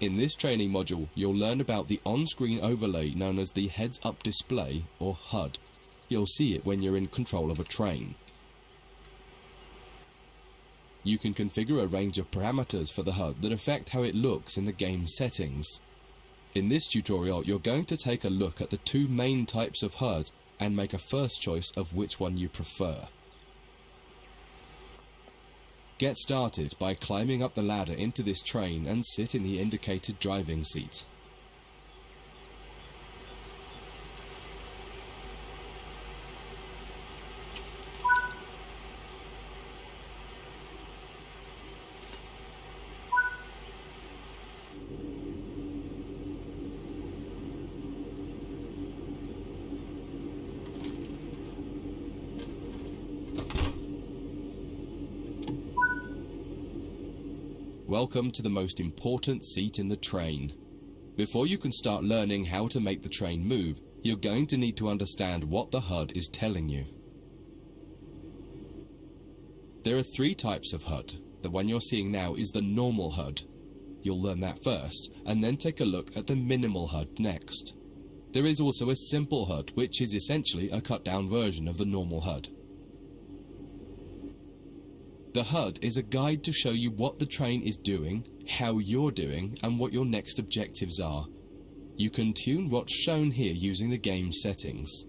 In this training module, you'll learn about the on-screen overlay known as the heads-up display, or HUD. You'll see it when you're in control of a train. You can configure a range of parameters for the HUD that affect how it looks in the game settings. In this tutorial, you're going to take a look at the two main types of HUD and make a first choice of which one you prefer. Get started by climbing up the ladder into this train and sit in the indicated driving seat. Welcome to the most important seat in the train. Before you can start learning how to make the train move, you're going to need to understand what the HUD is telling you. There are three types of HUD. The one you're seeing now is the normal HUD. You'll learn that first, and then take a look at the minimal HUD next. There is also a simple HUD, which is essentially a cut-down version of the normal HUD. The HUD is a guide to show you what the train is doing, how you're doing, and what your next objectives are. You can tune what's shown here using the game settings.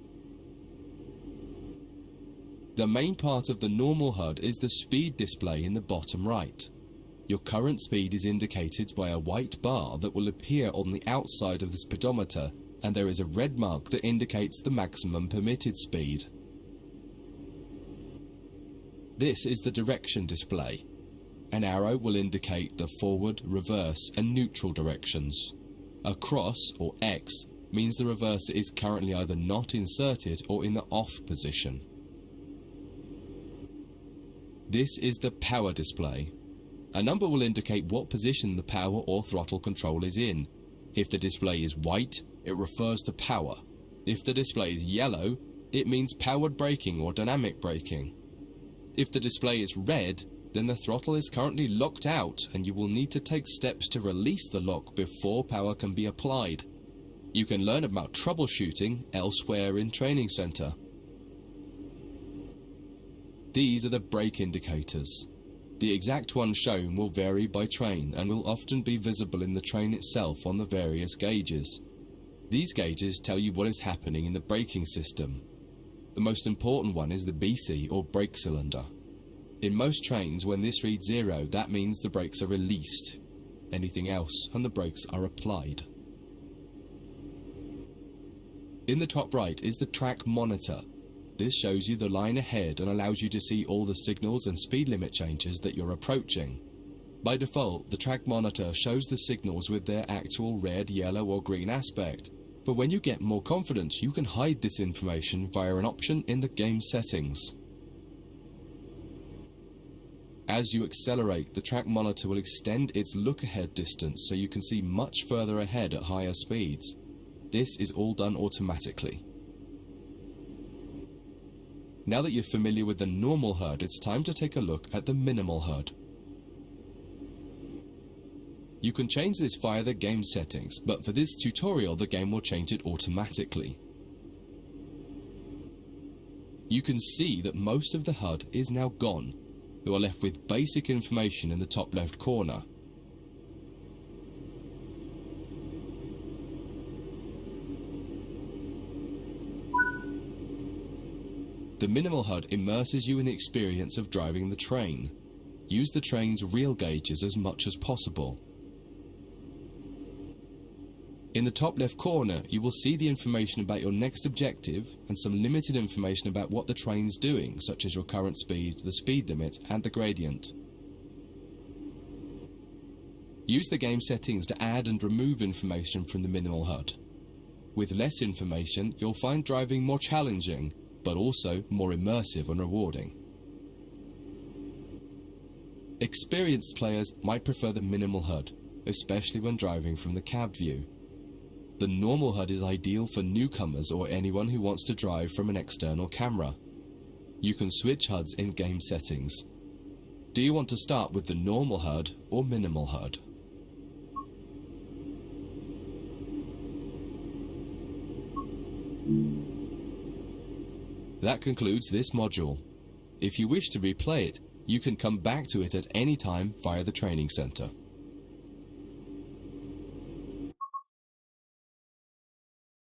The main part of the normal HUD is the speed display in the bottom right. Your current speed is indicated by a white bar that will appear on the outside of the speedometer, and there is a red mark that indicates the maximum permitted speed. This is the direction display. An arrow will indicate the forward, reverse, and neutral directions. A cross, or X, means the reverser is currently either not inserted or in the off position. This is the power display. A number will indicate what position the power or throttle control is in. If the display is white, it refers to power. If the display is yellow, it means powered braking or dynamic braking. If the display is red, then the throttle is currently locked out and you will need to take steps to release the lock before power can be applied. You can learn about troubleshooting elsewhere in Training Center. These are the brake indicators. The exact one shown will vary by train and will often be visible in the train itself on the various gauges. These gauges tell you what is happening in the braking system. The most important one is the BC, or brake cylinder. In most trains, when this reads 0, that means the brakes are released. Anything else, and the brakes are applied. In the top right is the track monitor. This shows you the line ahead and allows you to see all the signals and speed limit changes that you're approaching. By default, the track monitor shows the signals with their actual red, yellow, or green aspect. But when you get more confident, you can hide this information via an option in the game settings. As you accelerate, the track monitor will extend its look-ahead distance so you can see much further ahead at higher speeds. This is all done automatically. Now that you're familiar with the normal HUD, it's time to take a look at the minimal HUD. You can change this via the game settings, but for this tutorial the game will change it automatically. You can see that most of the HUD is now gone. You are left with basic information in the top left corner. The minimal HUD immerses you in the experience of driving the train. Use the train's real gauges as much as possible. In the top left corner, you will see the information about your next objective and some limited information about what the train's doing, such as your current speed, the speed limit, and the gradient. Use the game settings to add and remove information from the minimal HUD. With less information, you'll find driving more challenging, but also more immersive and rewarding. Experienced players might prefer the minimal HUD, especially when driving from the cab view. The normal HUD is ideal for newcomers or anyone who wants to drive from an external camera. You can switch HUDs in game settings. Do you want to start with the normal HUD or minimal HUD? That concludes this module. If you wish to replay it, you can come back to it at any time via the Training Center.